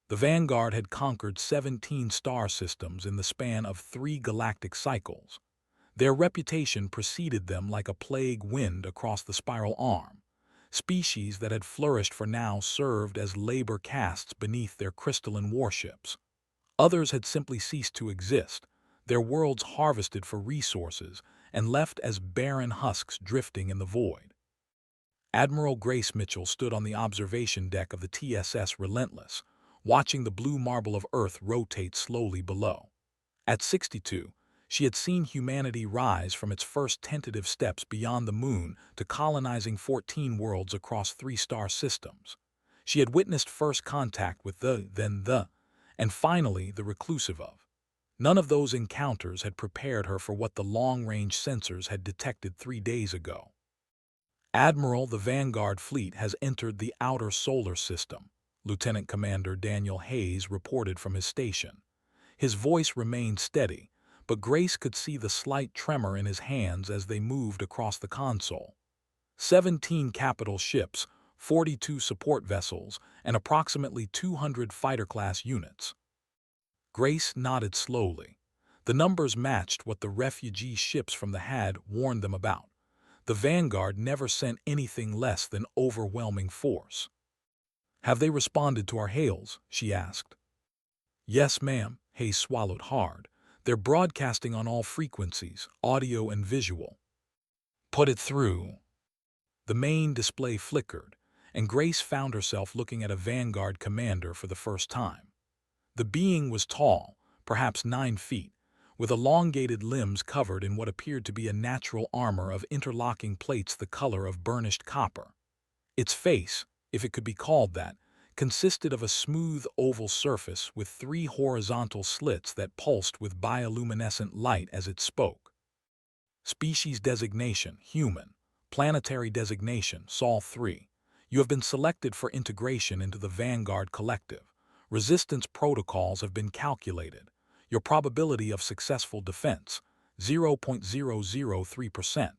The Vanguard had conquered 17 star systems in the span of 3 galactic cycles. Their reputation preceded them like a plague wind across the spiral arm. Species that had flourished for now served as labor castes beneath their crystalline warships. Others had simply ceased to exist, their worlds harvested for resources and left as barren husks drifting in the void. Admiral Grace Mitchell stood on the observation deck of the TSS Relentless, watching the blue marble of Earth rotate slowly below. At 62, she had seen humanity rise from its first tentative steps beyond the moon to colonizing 14 worlds across 3-star systems. She had witnessed first contact with and finally the reclusive of. None of those encounters had prepared her for what the long-range sensors had detected 3 days ago. Admiral, the Vanguard fleet has entered the outer solar system, Lieutenant Commander Daniel Hayes reported from his station. His voice remained steady, but Grace could see the slight tremor in his hands as they moved across the console. 17 capital ships, 42 support vessels, and approximately 200 fighter-class units. Grace nodded slowly. The numbers matched what the refugee ships from the HAD warned them about. The Vanguard never sent anything less than overwhelming force. "Have they responded to our hails?" she asked. "Yes, ma'am," Hayes swallowed hard. "They're broadcasting on all frequencies, audio and visual." "Put it through." The main display flickered, and Grace found herself looking at a Vanguard commander for the first time. The being was tall, perhaps 9 feet, with elongated limbs covered in what appeared to be a natural armor of interlocking plates the color of burnished copper. Its face, if it could be called that, consisted of a smooth oval surface with 3 horizontal slits that pulsed with bioluminescent light as it spoke. Species designation, human. Planetary designation, Sol 3. You have been selected for integration into the Vanguard Collective. Resistance protocols have been calculated. Your probability of successful defense, 0.003%.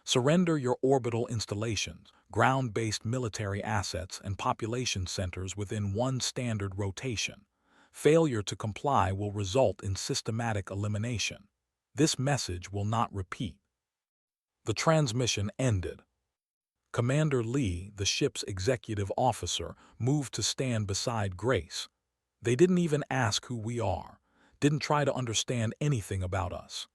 Surrender your orbital installations, ground-based military assets, and population centers within 1 standard rotation. Failure to comply will result in systematic elimination. This message will not repeat. The transmission ended. Commander Lee, the ship's executive officer, moved to stand beside Grace. "They didn't even ask who we are, didn't try to understand anything about us."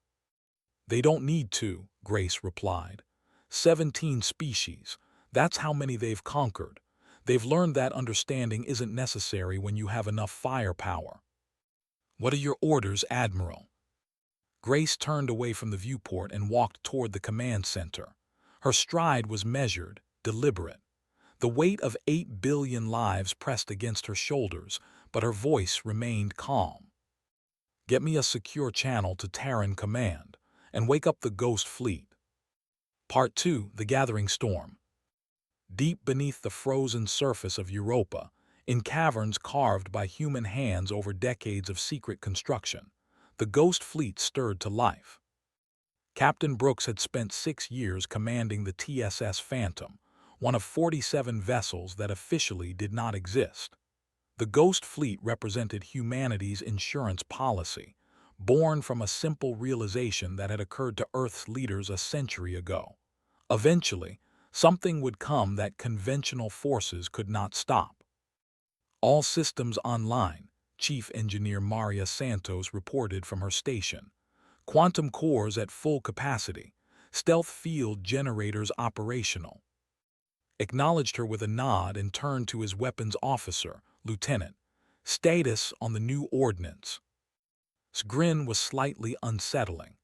"They don't need to," Grace replied. 17 species, that's how many they've conquered. They've learned that understanding isn't necessary when you have enough firepower. "What are your orders, Admiral?" Grace turned away from the viewport and walked toward the command center. Her stride was measured, deliberate. The weight of 8 billion lives pressed against her shoulders, but her voice remained calm. "Get me a secure channel to Terran Command, and wake up the Ghost Fleet." Part 2, The Gathering Storm. Deep beneath the frozen surface of Europa, in caverns carved by human hands over decades of secret construction, the Ghost Fleet stirred to life. Captain Brooks had spent 6 years commanding the TSS Phantom, one of 47 vessels that officially did not exist. The Ghost Fleet represented humanity's insurance policy, born from a simple realization that had occurred to Earth's leaders a century ago. Eventually, something would come that conventional forces could not stop. "All systems online," Chief Engineer Maria Santos reported from her station. "Quantum cores at full capacity. Stealth field generators operational." Acknowledged her with a nod and turned to his weapons officer, "Lieutenant, status on the new ordnance." His grin was slightly unsettling.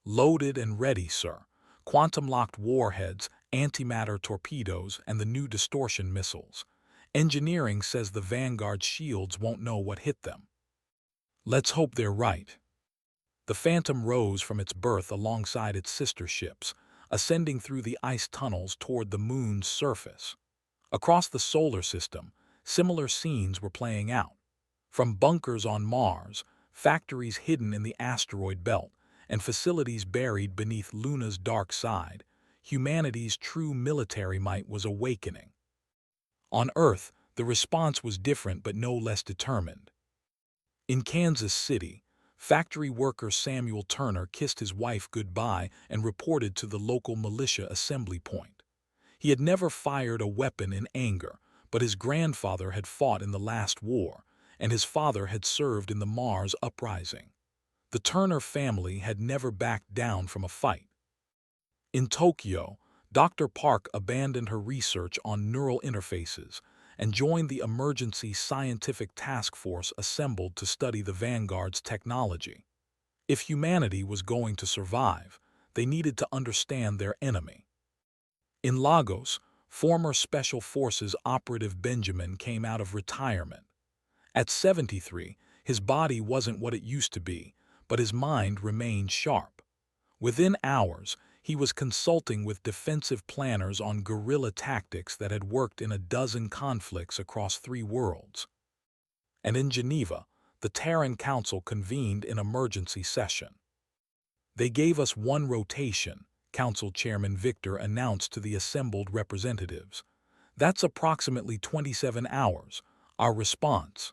"Loaded and ready, sir. Quantum-locked warheads, antimatter torpedoes, and the new distortion missiles. Engineering says the Vanguard shields won't know what hit them." "Let's hope they're right." The Phantom rose from its berth alongside its sister ships, ascending through the ice tunnels toward the moon's surface. Across the solar system, similar scenes were playing out. From bunkers on Mars, factories hidden in the asteroid belt, and facilities buried beneath Luna's dark side, humanity's true military might was awakening. On Earth, The response was different but no less determined. In Kansas City, factory worker Samuel Turner kissed his wife goodbye and reported to the local militia assembly point. He had never fired a weapon in anger, but his grandfather had fought in the last war, and his father had served in the Mars Uprising. The Turner family had never backed down from a fight. In Tokyo, Dr. Park abandoned her research on neural interfaces and joined the emergency scientific task force assembled to study the Vanguard's technology. If humanity was going to survive, they needed to understand their enemy. In Lagos, former Special Forces operative Benjamin came out of retirement. At 73, his body wasn't what it used to be, but his mind remained sharp. Within hours, he was consulting with defensive planners on guerrilla tactics that had worked in a dozen conflicts across 3 worlds. And in Geneva, the Terran Council convened in emergency session. They gave us 1 rotation, Council Chairman Victor announced to the assembled representatives. That's approximately 27 hours. Our response.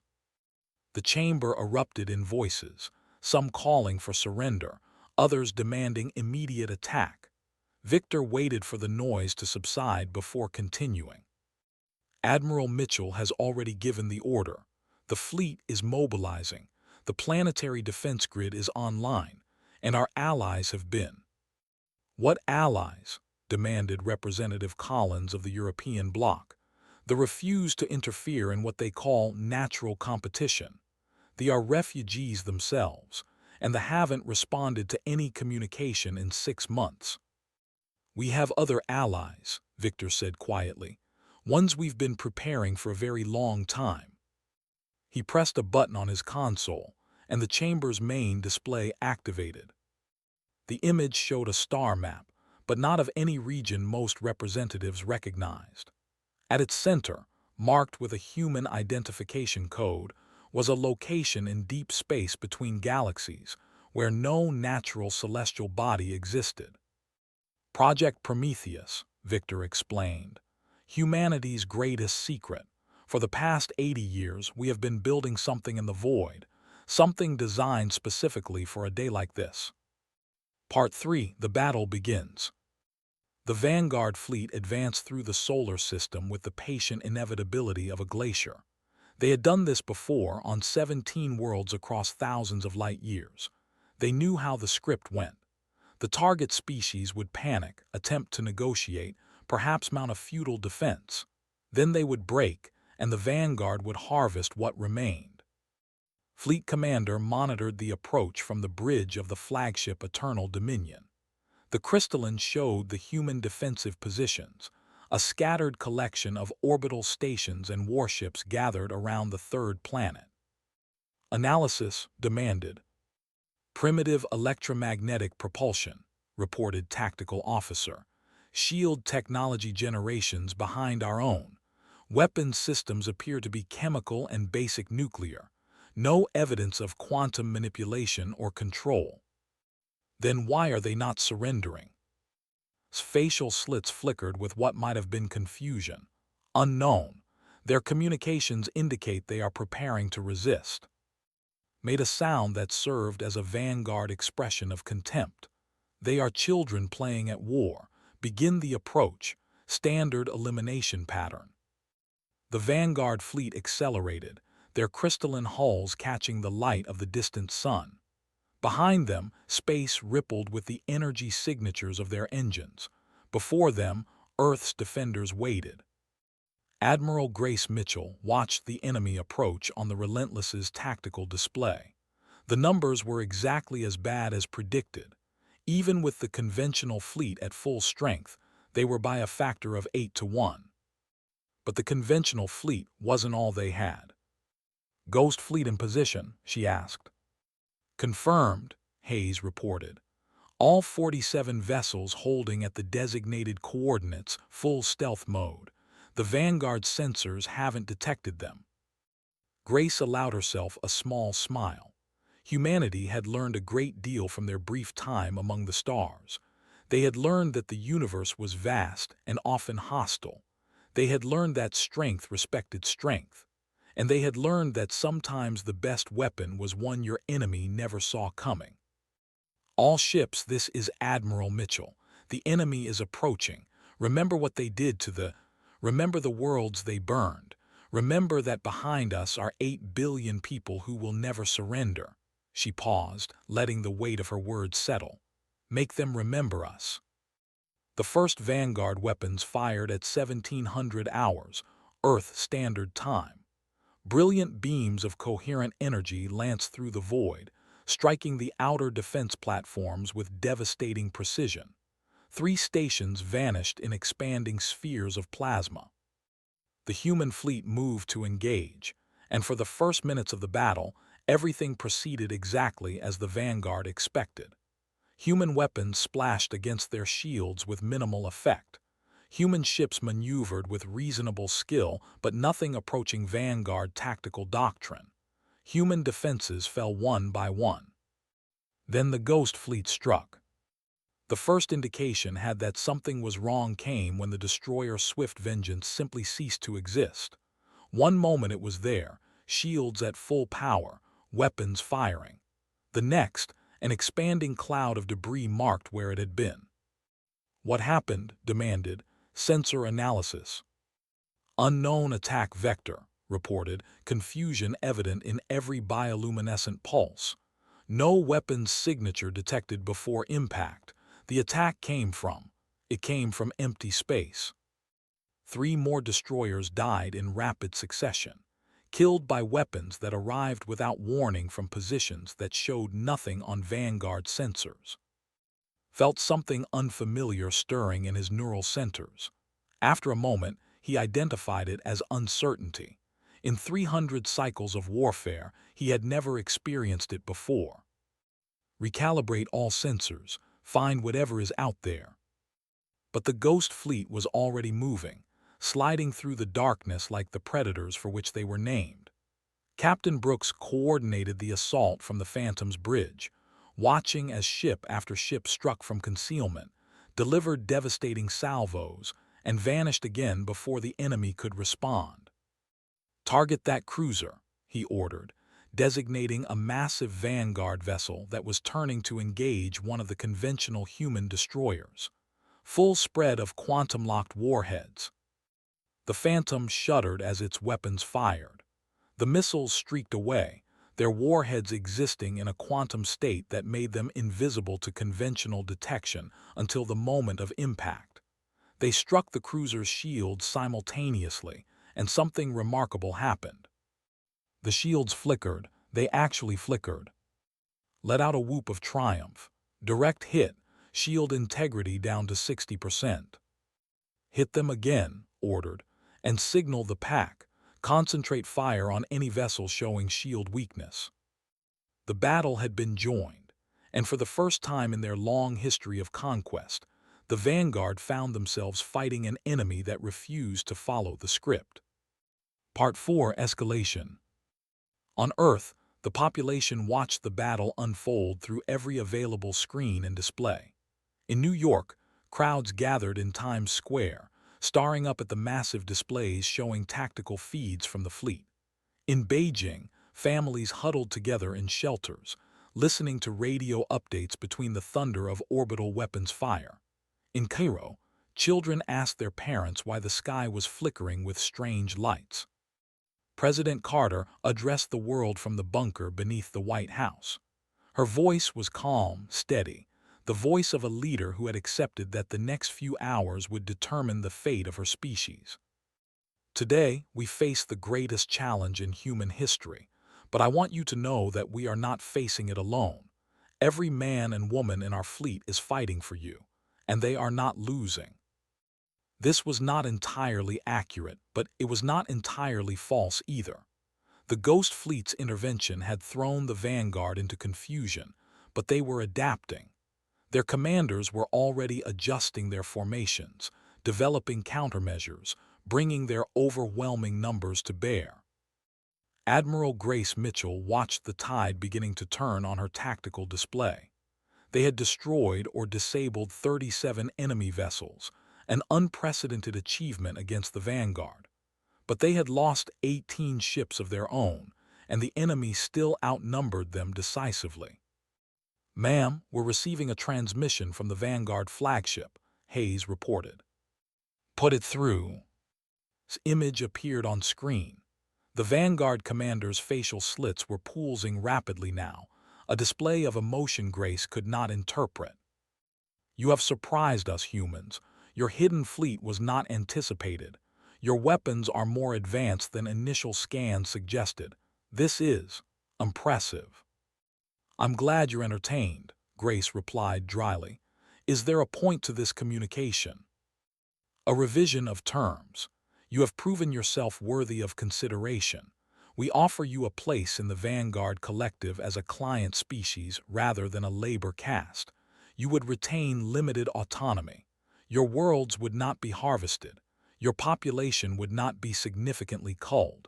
The chamber erupted in voices, some calling for surrender, others demanding immediate attack. Victor waited for the noise to subside before continuing. Admiral Mitchell has already given the order. The fleet is mobilizing, the planetary defense grid is online, and our allies have been. What allies? Demanded Representative Collins of the European bloc. They refuse to interfere in what they call natural competition. They are refugees themselves, and they haven't responded to any communication in 6 months. We have other allies, Victor said quietly, ones we've been preparing for a very long time. He pressed a button on his console, and the chamber's main display activated. The image showed a star map, but not of any region most representatives recognized. At its center, marked with a human identification code, was a location in deep space between galaxies where no natural celestial body existed. Project Prometheus, Victor explained, humanity's greatest secret. For the past 80 years, we have been building something in the void, something designed specifically for a day like this. Part 3, the battle begins. The Vanguard fleet advanced through the solar system with the patient inevitability of a glacier. They had done this before on 17 worlds across thousands of light years. They knew how the script went. The target species would panic, attempt to negotiate, perhaps mount a futile defense. Then they would break, and the Vanguard would harvest what remained. Fleet Commander monitored the approach from the bridge of the flagship Eternal Dominion. The crystalline showed the human defensive positions, a scattered collection of orbital stations and warships gathered around the 3rd planet. Analysis demanded. Primitive electromagnetic propulsion, reported Tactical Officer. Shield technology generations behind our own. Weapons systems appear to be chemical and basic nuclear. No evidence of quantum manipulation or control. Then why are they not surrendering? Facial slits flickered with what might have been confusion. Unknown. Their communications indicate they are preparing to resist. Made a sound that served as a Vanguard expression of contempt. They are children playing at war. Begin the approach. Standard elimination pattern. The Vanguard fleet accelerated, their crystalline hulls catching the light of the distant sun. Behind them, space rippled with the energy signatures of their engines. Before them, Earth's defenders waited. Admiral Grace Mitchell watched the enemy approach on the Relentless's tactical display. The numbers were exactly as bad as predicted. Even with the conventional fleet at full strength, they were by a factor of 8 to 1. But the conventional fleet wasn't all they had. Ghost fleet in position, she asked. Confirmed, Hayes reported. All 47 vessels holding at the designated coordinates, full stealth mode. The Vanguard sensors haven't detected them. Grace allowed herself a small smile. Humanity had learned a great deal from their brief time among the stars. They had learned that the universe was vast and often hostile. They had learned that strength respected strength, and they had learned that sometimes the best weapon was one your enemy never saw coming. All ships, this is Admiral Mitchell. The enemy is approaching. Remember what they did to the... Remember the worlds they burned. Remember that behind us are 8 billion people who will never surrender. She paused, letting the weight of her words settle. Make them remember us. The first Vanguard weapons fired at 1700 hours, Earth Standard Time. Brilliant beams of coherent energy lanced through the void, striking the outer defense platforms with devastating precision. 3 stations vanished in expanding spheres of plasma. The human fleet moved to engage, and for the first minutes of the battle, everything proceeded exactly as the Vanguard expected. Human weapons splashed against their shields with minimal effect. Human ships maneuvered with reasonable skill, but nothing approaching Vanguard tactical doctrine. Human defenses fell one by one. Then the Ghost Fleet struck. The first indication had that something was wrong came when the destroyer's swift vengeance simply ceased to exist. One moment it was there, shields at full power, weapons firing. The next, an expanding cloud of debris marked where it had been. What happened? Demanded. Sensor analysis. Unknown attack vector, reported, confusion evident in every bioluminescent pulse. No weapon's signature detected before impact. The attack came from. It came from empty space. 3 more destroyers died in rapid succession, killed by weapons that arrived without warning from positions that showed nothing on Vanguard sensors. Felt something unfamiliar stirring in his neural centers. After a moment, he identified it as uncertainty. In 300 cycles of warfare, he had never experienced it before. Recalibrate all sensors, find whatever is out there. But the Ghost Fleet was already moving, sliding through the darkness like the predators for which they were named. Captain Brooks coordinated the assault from the Phantom's bridge, watching as ship after ship struck from concealment, delivered devastating salvos, and vanished again before the enemy could respond. Target that cruiser, he ordered, designating a massive Vanguard vessel that was turning to engage one of the conventional human destroyers. Full spread of quantum-locked warheads. The Phantom shuddered as its weapons fired. The missiles streaked away, their warheads existing in a quantum state that made them invisible to conventional detection until the moment of impact. They struck the cruiser's shields simultaneously, and something remarkable happened. The shields flickered, they actually flickered. Let out a whoop of triumph. Direct hit, shield integrity down to 60%. Hit them again, ordered, and signal the pack. Concentrate fire on any vessel showing shield weakness. The battle had been joined, and for the first time in their long history of conquest, the Vanguard found themselves fighting an enemy that refused to follow the script. Part 4: Escalation. On Earth, the population watched the battle unfold through every available screen and display. In New York, crowds gathered in Times Square, staring up at the massive displays showing tactical feeds from the fleet. In Beijing, families huddled together in shelters, listening to radio updates between the thunder of orbital weapons fire. In Cairo, children asked their parents why the sky was flickering with strange lights. President Carter addressed the world from the bunker beneath the White House. Her voice was calm, steady, the voice of a leader who had accepted that the next few hours would determine the fate of her species. Today, we face the greatest challenge in human history, but I want you to know that we are not facing it alone. Every man and woman in our fleet is fighting for you, and they are not losing. This was not entirely accurate, but it was not entirely false either. The Ghost Fleet's intervention had thrown the Vanguard into confusion, but they were adapting. Their commanders were already adjusting their formations, developing countermeasures, bringing their overwhelming numbers to bear. Admiral Grace Mitchell watched the tide beginning to turn on her tactical display. They had destroyed or disabled 37 enemy vessels, an unprecedented achievement against the Vanguard. But they had lost 18 ships of their own, and the enemy still outnumbered them decisively. "Ma'am, we're receiving a transmission from the Vanguard flagship," Hayes reported. "Put it through." His image appeared on screen. The Vanguard commander's facial slits were pulsing rapidly now, a display of emotion Grace could not interpret. "You have surprised us, humans. Your hidden fleet was not anticipated. Your weapons are more advanced than initial scans suggested. This is impressive." "I'm glad you're entertained," Grace replied dryly. "Is there a point to this communication?" "A revision of terms. You have proven yourself worthy of consideration. We offer you a place in the Vanguard Collective as a client species rather than a labor caste. You would retain limited autonomy. Your worlds would not be harvested. Your population would not be significantly culled."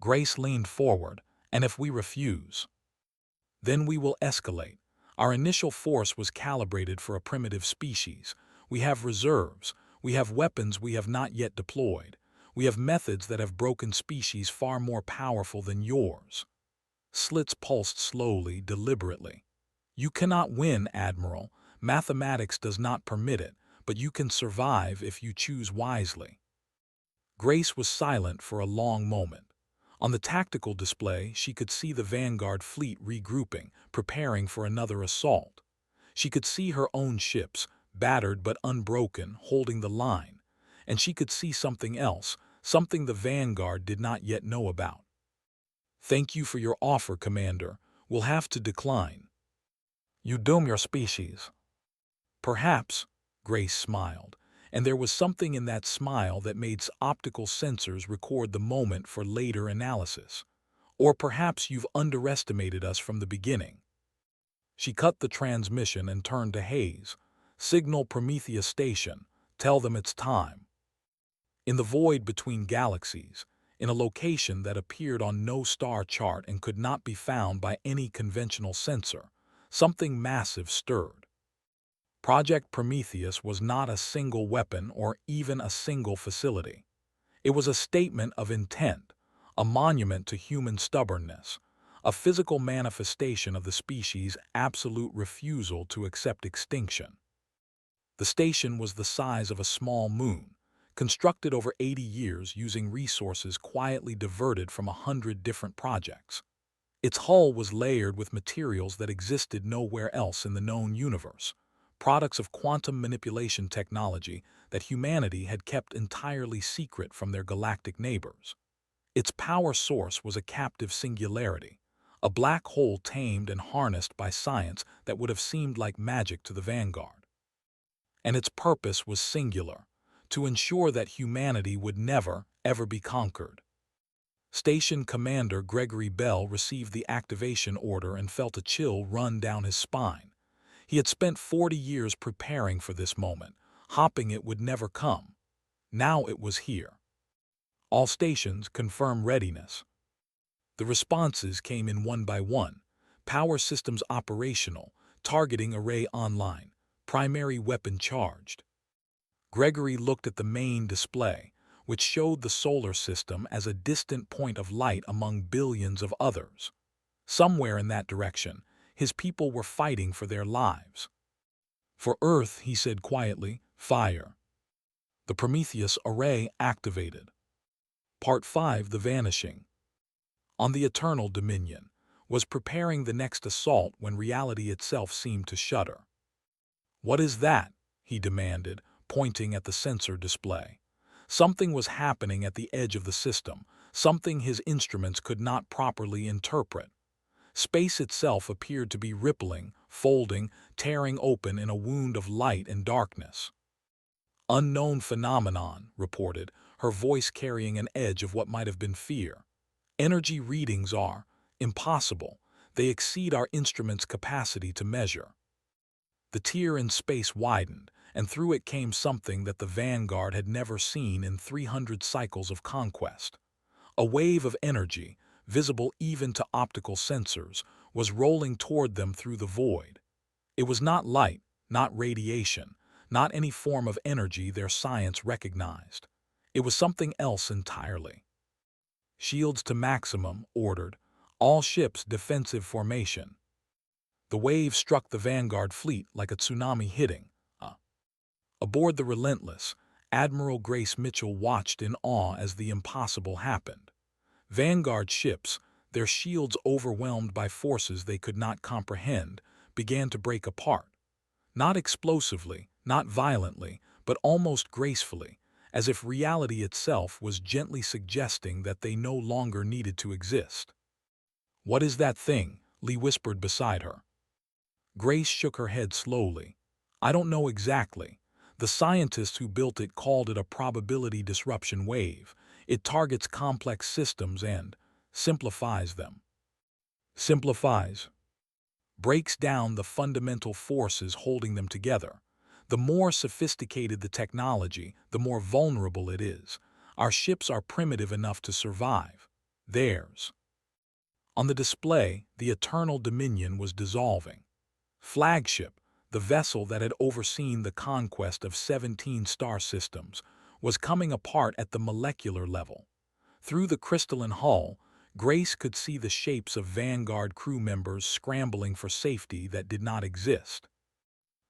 Grace leaned forward. "And if we refuse?" "Then we will escalate. Our initial force was calibrated for a primitive species. We have reserves. We have weapons we have not yet deployed. We have methods that have broken species far more powerful than yours." Slits pulsed slowly, deliberately. "You cannot win, Admiral. Mathematics does not permit it, but you can survive if you choose wisely." Grace was silent for a long moment. On the tactical display, she could see the Vanguard fleet regrouping, preparing for another assault. She could see her own ships, battered but unbroken, holding the line. And she could see something else, something the Vanguard did not yet know about. "Thank you for your offer, Commander. We'll have to decline." "You doom your species." "Perhaps," Grace smiled, and there was something in that smile that made optical sensors record the moment for later analysis. "Or perhaps you've underestimated us from the beginning." She cut the transmission and turned to Hayes. "Signal Prometheus Station. Tell them it's time." In the void between galaxies, in a location that appeared on no star chart and could not be found by any conventional sensor, something massive stirred. Project Prometheus was not a single weapon or even a single facility. It was a statement of intent, a monument to human stubbornness, a physical manifestation of the species' absolute refusal to accept extinction. The station was the size of a small moon, constructed over 80 years using resources quietly diverted from 100 different projects. Its hull was layered with materials that existed nowhere else in the known universe, products of quantum manipulation technology that humanity had kept entirely secret from their galactic neighbors. Its power source was a captive singularity, a black hole tamed and harnessed by science that would have seemed like magic to the Vanguard. And its purpose was singular, to ensure that humanity would never, ever be conquered. Station Commander Gregory Bell received the activation order and felt a chill run down his spine. He had spent 40 years preparing for this moment, hoping it would never come. Now it was here. "All stations confirm readiness." The responses came in one by one. "Power systems operational, targeting array online, primary weapon charged." Gregory looked at the main display, which showed the solar system as a distant point of light among billions of others. Somewhere in that direction, his people were fighting for their lives. "For Earth," he said quietly, "fire." The Prometheus array activated. Part 5, The Vanishing. On the Eternal Dominion, was preparing the next assault when reality itself seemed to shudder. "What is that?" he demanded, pointing at the sensor display. Something was happening at the edge of the system, something his instruments could not properly interpret. Space itself appeared to be rippling, folding, tearing open in a wound of light and darkness. "Unknown phenomenon," reported, her voice carrying an edge of what might have been fear. "Energy readings are impossible. They exceed our instruments' capacity to measure." The tear in space widened, and through it came something that the Vanguard had never seen in 300 cycles of conquest. A wave of energy, visible even to optical sensors, was rolling toward them through the void. It was not light, not radiation, not any form of energy their science recognized. It was something else entirely. Shields to maximum, ordered. All ships defensive formation. The wave struck the Vanguard fleet like a tsunami hitting. Aboard the Relentless, Admiral Grace Mitchell watched in awe as the impossible happened. Vanguard ships, their shields overwhelmed by forces they could not comprehend, began to break apart. Not explosively, not violently, but almost gracefully, as if reality itself was gently suggesting that they no longer needed to exist. "What is that thing?" Lee whispered beside her. Grace shook her head slowly. "I don't know exactly. The scientists who built it called it a probability disruption wave. It targets complex systems and simplifies them." Simplifies. Breaks down the fundamental forces holding them together. The more sophisticated the technology, the more vulnerable it is. Our ships are primitive enough to survive. Theirs. On the display, the Eternal Dominion was dissolving. Flagship, the vessel that had overseen the conquest of 17 star systems, was coming apart at the molecular level. Through the crystalline hull, Grace could see the shapes of Vanguard crew members scrambling for safety that did not exist.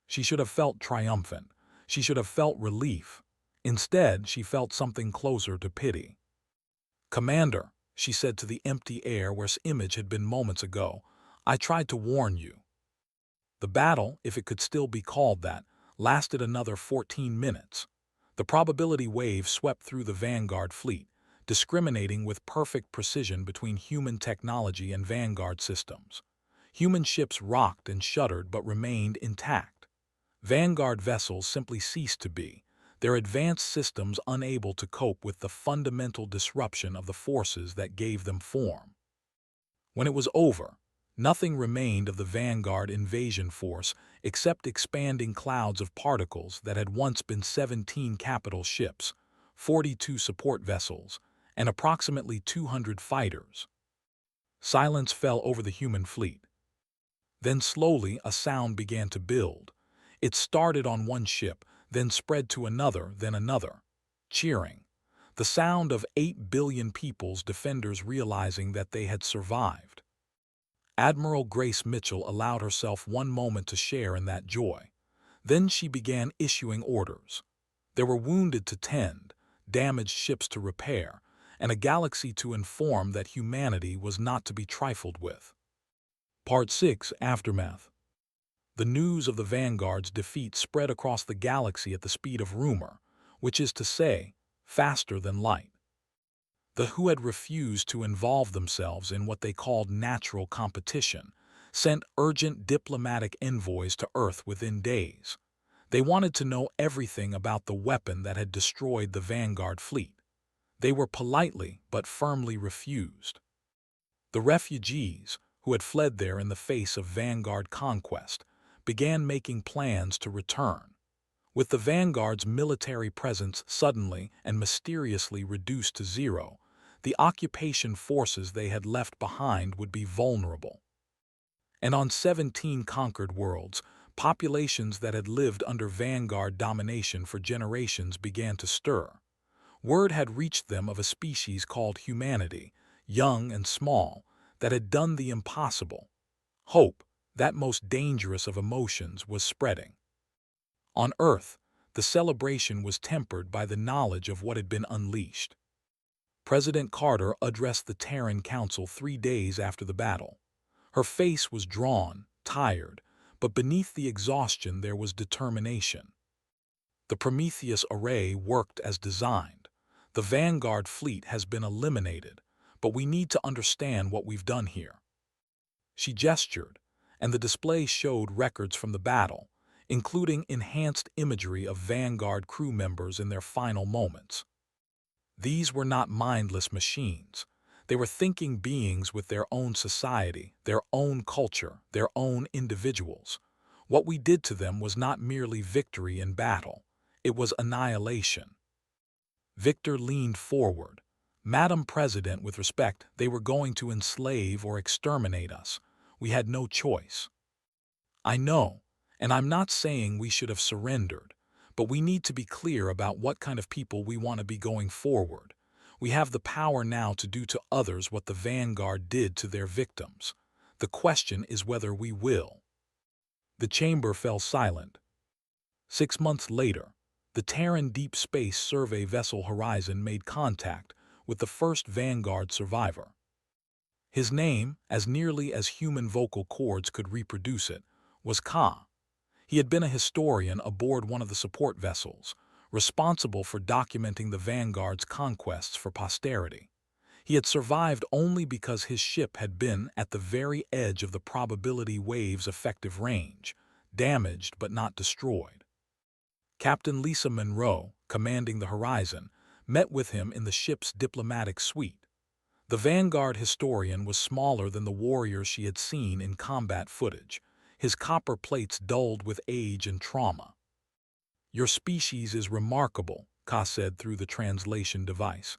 She should have felt triumphant. She should have felt relief. Instead, she felt something closer to pity. "Commander," she said to the empty air where image had been moments ago, "I tried to warn you." The battle, if it could still be called that, lasted another 14 minutes. The probability wave swept through the Vanguard fleet, discriminating with perfect precision between human technology and Vanguard systems. Human ships rocked and shuddered but remained intact. Vanguard vessels simply ceased to be, their advanced systems unable to cope with the fundamental disruption of the forces that gave them form. When it was over, nothing remained of the Vanguard invasion force except expanding clouds of particles that had once been 17 capital ships, 42 support vessels, and approximately 200 fighters. Silence fell over the human fleet. Then slowly a sound began to build. It started on one ship, then spread to another, then another. Cheering. The sound of 8 billion people's defenders realizing that they had survived. Admiral Grace Mitchell allowed herself one moment to share in that joy. Then she began issuing orders. There were wounded to tend, damaged ships to repair, and a galaxy to inform that humanity was not to be trifled with. Part 6, Aftermath. The news of the Vanguard's defeat spread across the galaxy at the speed of rumor, which is to say, faster than light. The who had refused to involve themselves in what they called natural competition sent urgent diplomatic envoys to Earth within days. They wanted to know everything about the weapon that had destroyed the Vanguard fleet. They were politely but firmly refused. The refugees, who had fled there in the face of Vanguard conquest, began making plans to return. With the Vanguard's military presence suddenly and mysteriously reduced to zero, the occupation forces they had left behind would be vulnerable. And on 17 conquered worlds, populations that had lived under Vanguard domination for generations began to stir. Word had reached them of a species called humanity, young and small, that had done the impossible. Hope, that most dangerous of emotions, was spreading. On Earth, the celebration was tempered by the knowledge of what had been unleashed. President Carter addressed the Terran Council 3 days after the battle. Her face was drawn, tired, but beneath the exhaustion there was determination. The Prometheus array worked as designed. The Vanguard fleet has been eliminated, but we need to understand what we've done here. She gestured, and the display showed records from the battle, including enhanced imagery of Vanguard crew members in their final moments. These were not mindless machines. They were thinking beings with their own society, their own culture, their own individuals. What we did to them was not merely victory in battle. It was annihilation. Victor leaned forward. "Madam President, with respect, they were going to enslave or exterminate us. We had no choice." "I know, and I'm not saying we should have surrendered. But we need to be clear about what kind of people we want to be going forward. We have the power now to do to others what the Vanguard did to their victims. The question is whether we will." The chamber fell silent. 6 months later, the Terran Deep Space Survey vessel Horizon made contact with the first Vanguard survivor. His name, as nearly as human vocal cords could reproduce it, was Ka. He had been a historian aboard one of the support vessels, responsible for documenting the Vanguard's conquests for posterity. He had survived only because his ship had been at the very edge of the probability wave's effective range, damaged but not destroyed. Captain Lisa Monroe, commanding the Horizon, met with him in the ship's diplomatic suite. The Vanguard historian was smaller than the warrior she had seen in combat footage, his copper plates dulled with age and trauma. "Your species is remarkable," Ka said through the translation device.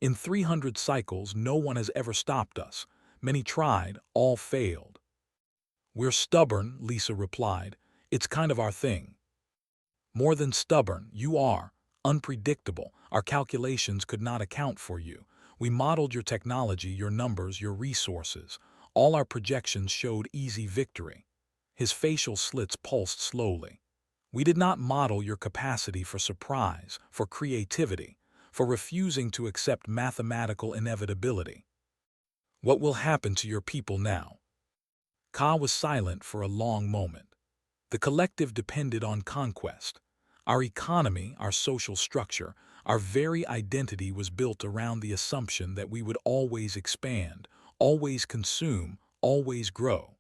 "In 300 cycles, no one has ever stopped us. Many tried, all failed." "We're stubborn," Lisa replied. "It's kind of our thing." "More than stubborn, you are. Unpredictable. Our calculations could not account for you. We modeled your technology, your numbers, your resources. All our projections showed easy victory." His facial slits pulsed slowly. "We did not model your capacity for surprise, for creativity, for refusing to accept mathematical inevitability. What will happen to your people now?" Ka was silent for a long moment. The collective depended on conquest. Our economy, our social structure, our very identity was built around the assumption that we would always expand, always consume, always grow.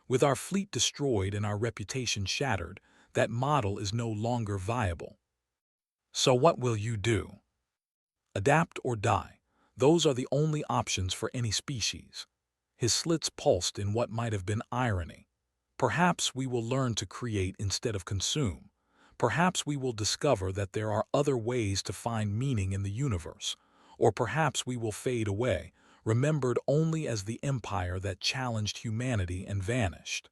With our fleet destroyed and our reputation shattered, that model is no longer viable. "So what will you do?" "Adapt or die. Those are the only options for any species." His slits pulsed in what might have been irony. "Perhaps we will learn to create instead of consume. Perhaps we will discover that there are other ways to find meaning in the universe. Or perhaps we will fade away, remembered only as the empire that challenged humanity and vanished."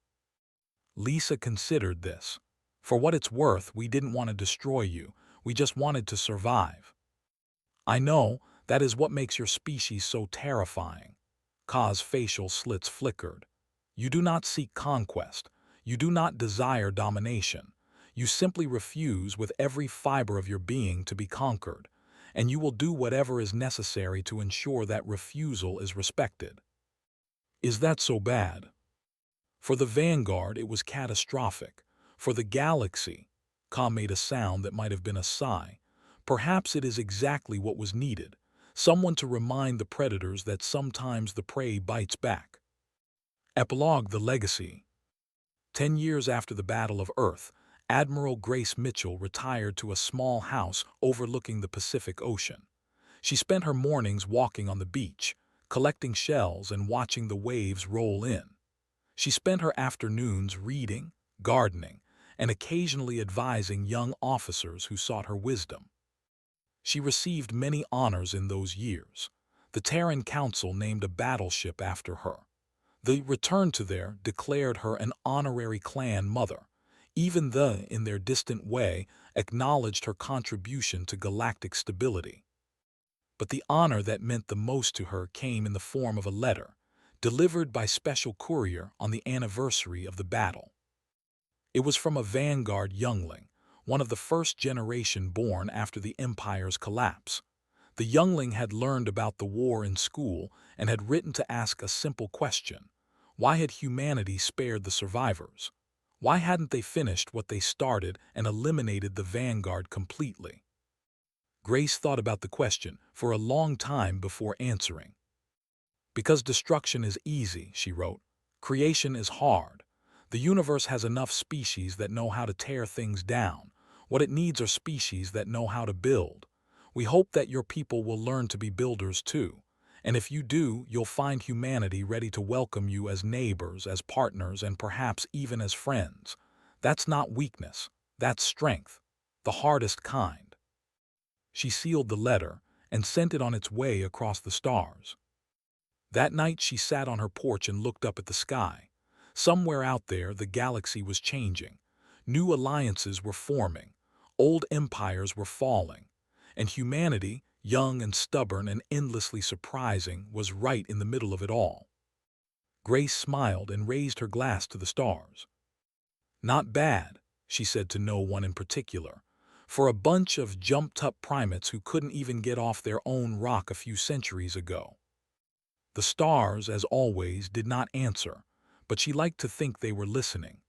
Lisa considered this. "For what it's worth, we didn't want to destroy you. We just wanted to survive." "I know, that is what makes your species so terrifying." Ka's facial slits flickered. "You do not seek conquest. You do not desire domination. You simply refuse with every fiber of your being to be conquered, and you will do whatever is necessary to ensure that refusal is respected." "Is that so bad?" "For the Vanguard, it was catastrophic. For the galaxy," Ka made a sound that might have been a sigh, "perhaps it is exactly what was needed. Someone to remind the predators that sometimes the prey bites back." Epilogue: The Legacy. 10 years after the Battle of Earth, Admiral Grace Mitchell retired to a small house overlooking the Pacific Ocean. She spent her mornings walking on the beach, collecting shells and watching the waves roll in. She spent her afternoons reading, gardening, and occasionally advising young officers who sought her wisdom. She received many honors in those years. The Terran Council named a battleship after her. The Return to there declared her an honorary clan mother. Even the, in their distant way, acknowledged her contribution to galactic stability. But the honor that meant the most to her came in the form of a letter, delivered by special courier on the anniversary of the battle. It was from a Vanguard youngling, one of the first generation born after the Empire's collapse. The youngling had learned about the war in school and had written to ask a simple question: why had humanity spared the survivors? Why hadn't they finished what they started and eliminated the Vanguard completely? Grace thought about the question for a long time before answering. "Because destruction is easy," she wrote. "Creation is hard. The universe has enough species that know how to tear things down. What it needs are species that know how to build. We hope that your people will learn to be builders too. And if you do, you'll find humanity ready to welcome you as neighbors, as partners, and perhaps even as friends. That's not weakness. That's strength. The hardest kind." She sealed the letter and sent it on its way across the stars. That night she sat on her porch and looked up at the sky. Somewhere out there, the galaxy was changing. New alliances were forming. Old empires were falling, and humanity, young and stubborn and endlessly surprising, was right in the middle of it all. Grace smiled and raised her glass to the stars. "Not bad," she said to no one in particular, "for a bunch of jumped-up primates who couldn't even get off their own rock a few centuries ago." The stars, as always, did not answer, but she liked to think they were listening.